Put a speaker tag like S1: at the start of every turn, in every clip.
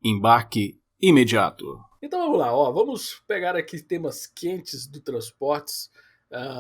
S1: Embarque imediato. Então vamos lá, vamos pegar aqui temas quentes do transportes,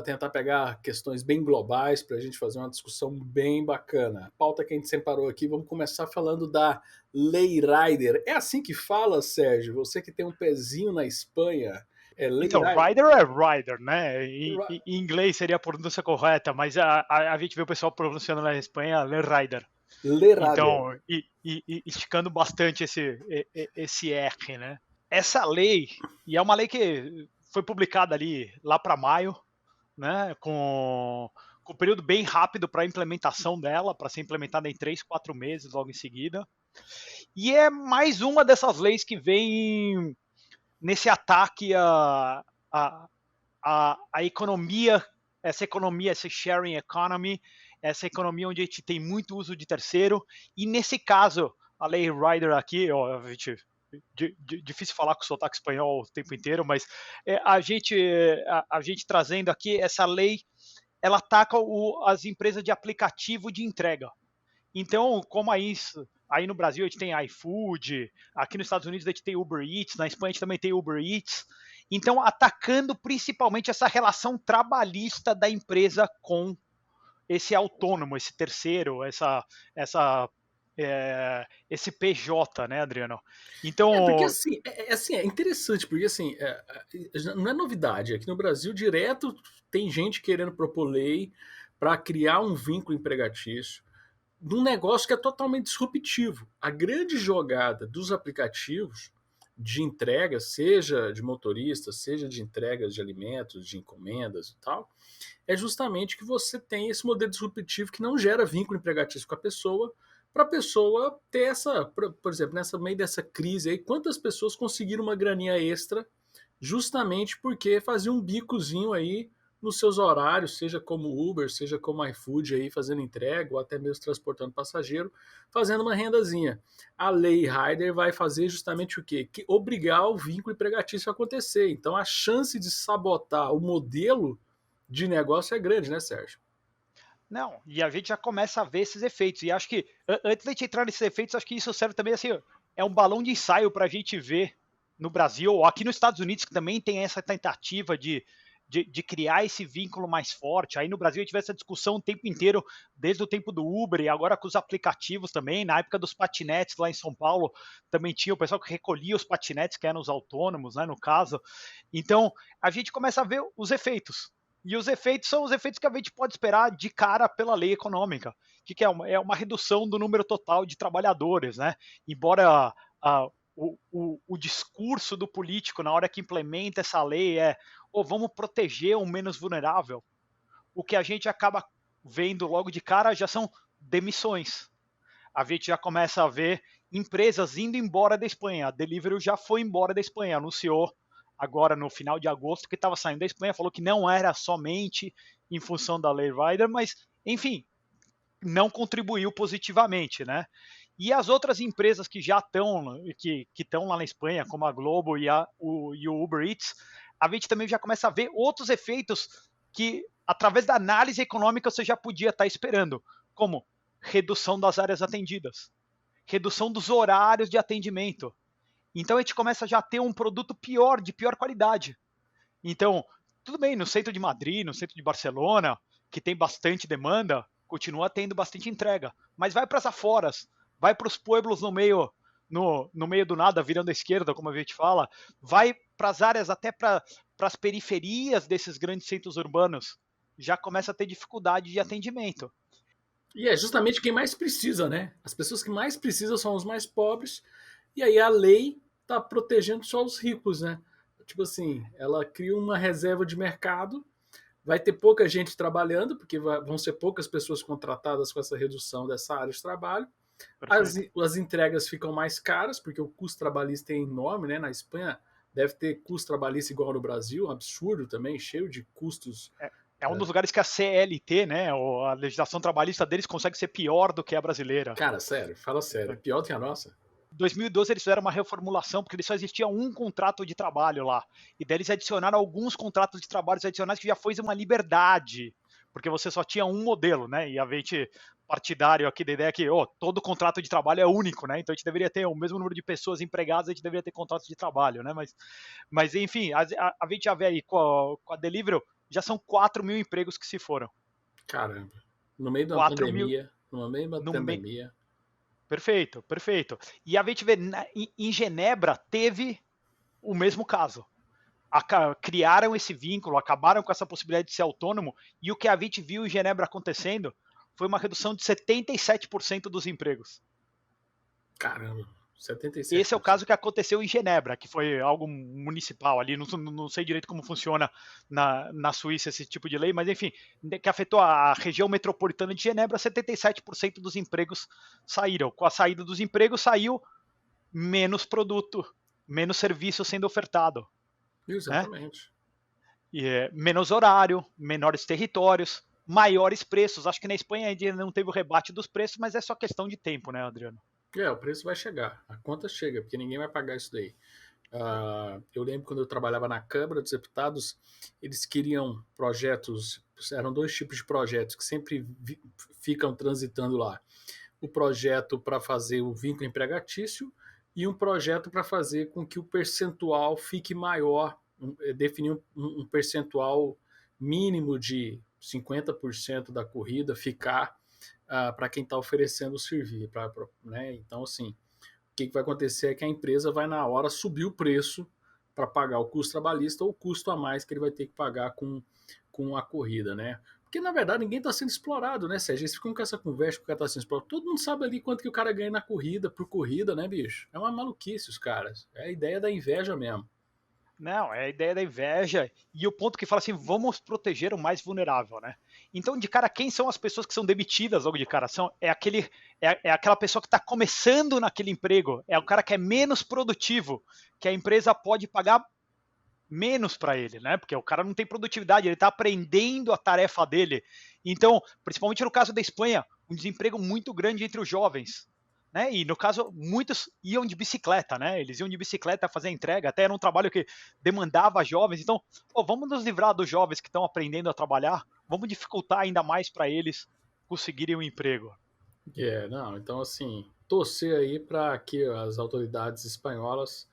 S1: tentar pegar questões bem globais para a gente fazer uma discussão bem bacana. A pauta que a gente separou aqui, vamos começar falando da Lei Rider. É assim que fala, Sérgio? Você que tem um pezinho na Espanha, é Lei
S2: Então,
S1: Rider?
S2: rider é rider, né? Em inglês seria a pronúncia correta, mas a gente vê o pessoal pronunciando na Espanha Lei Rider.
S1: Lei Rider.
S2: Então, esticando bastante esse R, né? Essa lei, e é uma lei que foi publicada ali lá para maio, né? Com um período bem rápido para a implementação dela, para ser implementada em 3, 4 meses logo em seguida. E é mais uma dessas leis que vem nesse ataque a economia, essa sharing economy, essa economia onde a gente tem muito uso de terceiro, e nesse caso, a lei Rider aqui, ó, difícil falar com sotaque espanhol o tempo inteiro, mas a gente trazendo aqui essa lei, ela ataca as empresas de aplicativo de entrega. Então, como aí no Brasil a gente tem iFood, aqui nos Estados Unidos a gente tem Uber Eats, na Espanha a gente também tem Uber Eats. Então, atacando principalmente essa relação trabalhista da empresa com esse autônomo, esse terceiro, esse PJ, né, Adriano?
S1: Porque
S2: Então,
S1: assim, é interessante, porque assim, não é novidade. Aqui no Brasil, direto tem gente querendo propor lei para criar um vínculo empregatício de um negócio que é totalmente disruptivo. A grande jogada dos aplicativos de entrega, seja de motoristas, seja de entregas de alimentos, de encomendas e tal, é justamente que você tem esse modelo disruptivo que não gera vínculo empregatício com a pessoa, para a pessoa ter essa, por exemplo, nessa meio dessa crise aí, quantas pessoas conseguiram uma graninha extra justamente porque faziam um bicozinho aí nos seus horários, seja como Uber, seja como iFood aí fazendo entrega ou até mesmo transportando passageiro, fazendo uma rendazinha. A lei Rider vai fazer justamente o quê? Que obrigar o vínculo empregatício a acontecer. Então a chance de sabotar o modelo de negócio é grande, né, Sérgio?
S2: não, e a gente já começa a ver esses efeitos. E acho que, antes de a gente entrar nesses efeitos, acho que isso serve também assim, é um balão de ensaio para a gente ver no Brasil, ou aqui nos Estados Unidos, que também tem essa tentativa de criar esse vínculo mais forte. Aí no Brasil a gente vê essa discussão o tempo inteiro, desde o tempo do Uber e agora com os aplicativos também. Na época dos patinetes lá em São Paulo, também tinha o pessoal que recolhia os patinetes, que eram os autônomos, né, no caso. Então a gente começa a ver os efeitos. E os efeitos são os efeitos que a gente pode esperar de cara pela lei econômica, que é uma redução do número total de trabalhadores, né? Embora o discurso do político na hora que implementa essa lei vamos proteger o menos vulnerável, o que a gente acaba vendo logo de cara já são demissões. A gente já começa a ver empresas indo embora da Espanha. A Deliveroo já foi embora da Espanha, anunciou agora no final de agosto que estava saindo da Espanha, falou que não era somente em função da Lei Rider, mas, enfim, não contribuiu positivamente, né? E as outras empresas que já estão que estão lá na Espanha, como a Globo e o Uber Eats, a gente também já começa a ver outros efeitos que, através da análise econômica, você já podia estar esperando, como redução das áreas atendidas, redução dos horários de atendimento. Então a gente começa já a ter um produto pior, de pior qualidade. Então, tudo bem, no centro de Madrid, no centro de Barcelona, que tem bastante demanda, continua tendo bastante entrega. Mas vai para as aforas, vai para os pueblos no meio do nada, virando à esquerda, como a gente fala, vai para as áreas, até para as periferias desses grandes centros urbanos, já começa a ter dificuldade de atendimento.
S1: E é justamente quem mais precisa, né? As pessoas que mais precisam são os mais pobres, e aí a lei está protegendo só os ricos, né? Tipo assim, ela cria uma reserva de mercado, vai ter pouca gente trabalhando, porque vão ser poucas pessoas contratadas com essa redução dessa área de trabalho.
S2: Perfeito.
S1: As entregas ficam mais caras, porque o custo trabalhista é enorme, né? Na Espanha deve ter custo trabalhista igual no Brasil, um absurdo também, cheio de custos.
S2: É um dos lugares que a CLT, né, ou a legislação trabalhista deles consegue ser pior do que a brasileira.
S1: Cara, sério, fala sério, é pior do que a nossa.
S2: Em 2012 eles fizeram uma reformulação, porque só existia um contrato de trabalho lá. E daí eles adicionaram alguns contratos de trabalho adicionais que já foi uma liberdade porque você só tinha um modelo, né? E a gente partidário aqui da ideia que todo contrato de trabalho é único, né? Então a gente deveria ter o mesmo número de pessoas empregadas, a gente deveria ter contratos de trabalho, né? Mas enfim, a gente já vê aí com a Deliveroo, já são 4 mil empregos que se foram.
S1: Caramba. No meio de uma
S2: 4 mil
S1: pandemia, no meio de uma
S2: no meio.
S1: pandemia.
S2: Perfeito, perfeito. E a gente vê, em Genebra teve o mesmo caso. Criaram esse vínculo, acabaram com essa possibilidade de ser autônomo, e o que a gente viu em Genebra acontecendo foi uma redução de 77% dos empregos.
S1: Caramba, 77%.
S2: Esse é o caso que aconteceu em Genebra, que foi algo municipal ali, não sei direito como funciona na Suíça esse tipo de lei, mas enfim, que afetou a região metropolitana de Genebra, 77% dos empregos saíram. Com a saída dos empregos, saiu menos produto, menos serviço sendo ofertado.
S1: Exatamente.
S2: Né? Menos horário, menores territórios, maiores preços. Acho que na Espanha ainda não teve o rebate dos preços, mas é só questão de tempo, né, Adriano?
S1: O preço vai chegar, a conta chega, porque ninguém vai pagar isso daí. Eu lembro quando eu trabalhava na Câmara dos Deputados, eles queriam projetos, eram 2 tipos de projetos que sempre ficam transitando lá. O projeto para fazer o vínculo empregatício e um projeto para fazer com que o percentual fique maior, definir um percentual mínimo de 50% da corrida ficar para quem está oferecendo o serviço. Né? Então, assim, o que vai acontecer é que a empresa vai, na hora, subir o preço para pagar o custo trabalhista ou o custo a mais que ele vai ter que pagar com a corrida, né? Porque, na verdade, ninguém está sendo explorado, né, Sérgio? Eles ficam com essa conversa que o cara está sendo explorado. Todo mundo sabe ali quanto que o cara ganha na corrida, por corrida, né, bicho? É uma maluquice os caras. É a ideia da inveja mesmo.
S2: Não, é a ideia da inveja e o ponto que fala assim, vamos proteger o mais vulnerável, né? Então, de cara, quem são as pessoas que são demitidas logo de cara? É aquela pessoa que está começando naquele emprego, é o cara que é menos produtivo, que a empresa pode pagar menos para ele, né? Porque o cara não tem produtividade, ele está aprendendo a tarefa dele. Então, principalmente no caso da Espanha, um desemprego muito grande entre os jovens. Né? E no caso, muitos iam de bicicleta, né? Eles iam de bicicleta fazer entrega, até era um trabalho que demandava jovens. Então, vamos nos livrar dos jovens que estão aprendendo a trabalhar, vamos dificultar ainda mais para eles conseguirem um emprego.
S1: Não, então assim, torcer aí para que as autoridades espanholas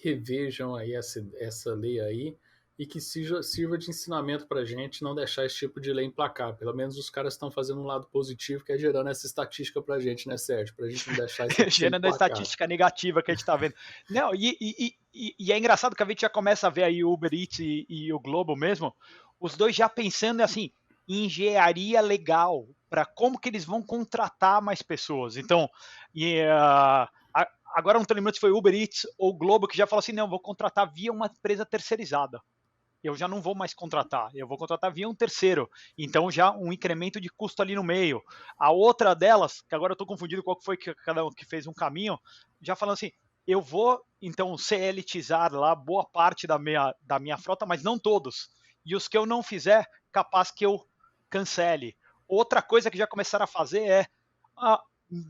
S1: revejam aí essa lei aí e que sirva de ensinamento para a gente não deixar esse tipo de lei emplacar. Pelo menos os caras estão fazendo um lado positivo, que é gerando essa estatística para a gente, né, Sérgio? Para a gente não deixar isso
S2: gerando a estatística negativa que a gente está vendo. Não, e é engraçado que a gente já começa a ver aí o Uber Eats e o Globo mesmo, os dois já pensando assim, em engenharia legal, para como que eles vão contratar mais pessoas. Então, agora não estou lembrando se foi Uber Eats ou Globo que já falou assim, não, vou contratar via uma empresa terceirizada. Eu já não vou mais contratar, eu vou contratar via um terceiro. Então já um incremento de custo ali no meio. A outra delas, que agora eu estou confundido qual foi que cada um que fez um caminho, já falando assim, eu vou então CLTizar lá boa parte da minha frota, mas não todos. E os que eu não fizer, capaz que eu cancele. Outra coisa que já começaram a fazer é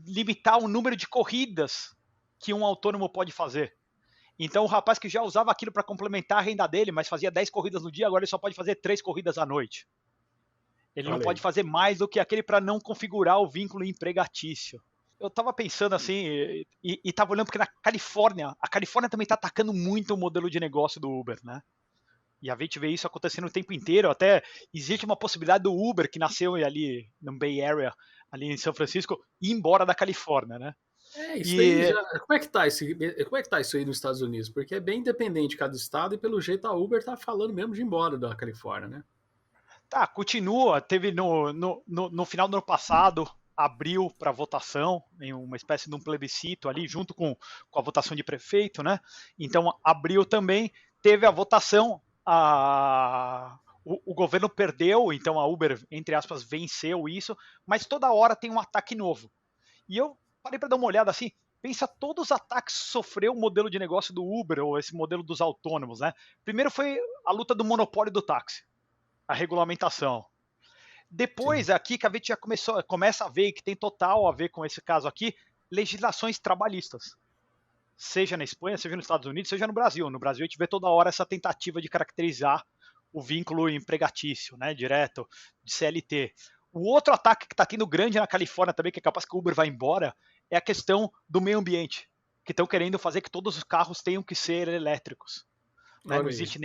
S2: limitar o número de corridas que um autônomo pode fazer. Então o rapaz que já usava aquilo para complementar a renda dele, mas fazia 10 corridas no dia, agora ele só pode fazer 3 corridas à noite. Ele não pode fazer mais do que aquele para não configurar o vínculo empregatício. Eu estava pensando assim, e estava olhando porque a Califórnia também está atacando muito o modelo de negócio do Uber, né? E a gente vê isso acontecendo o tempo inteiro. Até existe uma possibilidade do Uber, que nasceu ali no Bay Area, ali em São Francisco, ir embora da Califórnia, né?
S1: Isso aí já. Como é que tá isso aí nos Estados Unidos? Porque é bem independente de cada estado e pelo jeito a Uber tá falando mesmo de ir embora da Califórnia, né?
S2: Tá, continua. Teve no final do ano passado, abriu para votação, em uma espécie de um plebiscito ali, junto com a votação de prefeito, né? Então abriu também, teve a votação, o governo perdeu, então a Uber, entre aspas, venceu isso, mas toda hora tem um ataque novo. E eu parei para dar uma olhada assim, pensa todos os ataques que sofreu o modelo de negócio do Uber, ou esse modelo dos autônomos, né? Primeiro foi a luta do monopólio do táxi, a regulamentação. Depois, sim, aqui que a gente já começa a ver, que tem total a ver com esse caso aqui, legislações trabalhistas. Seja na Espanha, seja nos Estados Unidos, seja no Brasil. No Brasil a gente vê toda hora essa tentativa de caracterizar o vínculo empregatício, né, direto, de CLT. O outro ataque que está tendo grande na Califórnia também, que é capaz que o Uber vai embora, é a questão do meio ambiente, que estão querendo fazer que todos os carros tenham que ser elétricos. Né? Não
S1: Olha aí.
S2: existe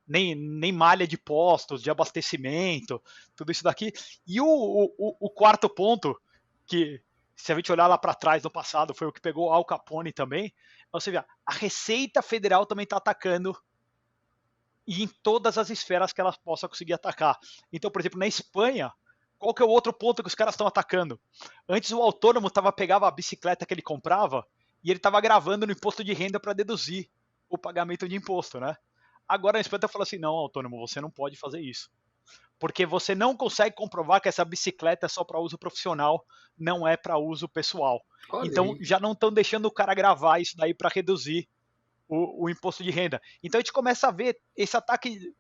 S2: nem malha de postos, de abastecimento, tudo isso daqui. E o quarto ponto, que se a gente olhar lá para trás no passado, foi o que pegou Al Capone também, você vê, a Receita Federal também está atacando e em todas as esferas que ela possa conseguir atacar. Então, por exemplo, na Espanha, qual que é o outro ponto que os caras estão atacando? Antes o autônomo pegava a bicicleta que ele comprava e ele estava gravando no imposto de renda para deduzir o pagamento de imposto, né? Agora a Espanha está falando assim, não, autônomo, você não pode fazer isso. Porque você não consegue comprovar que essa bicicleta é só para uso profissional, não é para uso pessoal.
S1: Olha
S2: Então
S1: aí.
S2: já não estão deixando o cara gravar isso daí para reduzir o imposto de renda. Então a gente começa a ver esse ataque.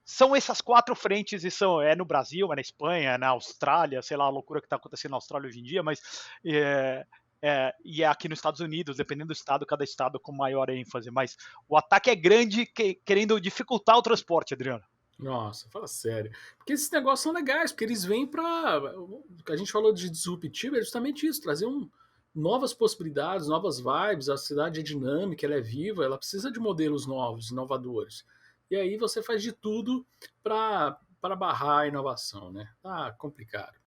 S2: São essas quatro frentes, e é no Brasil, é na Espanha, é na Austrália, sei lá a loucura que está acontecendo na Austrália hoje em dia, mas e é aqui nos Estados Unidos, dependendo do estado, cada estado com maior ênfase. Mas o ataque é grande, querendo dificultar o transporte, Adriano.
S1: Nossa, fala sério. Porque esses negócios são legais, porque eles vêm para. O que a gente falou de disruptivo é justamente isso, trazer novas possibilidades, novas vibes. A cidade é dinâmica, ela é viva, ela precisa de modelos novos, inovadores. E aí você faz de tudo para barrar a inovação, né? Tá complicado.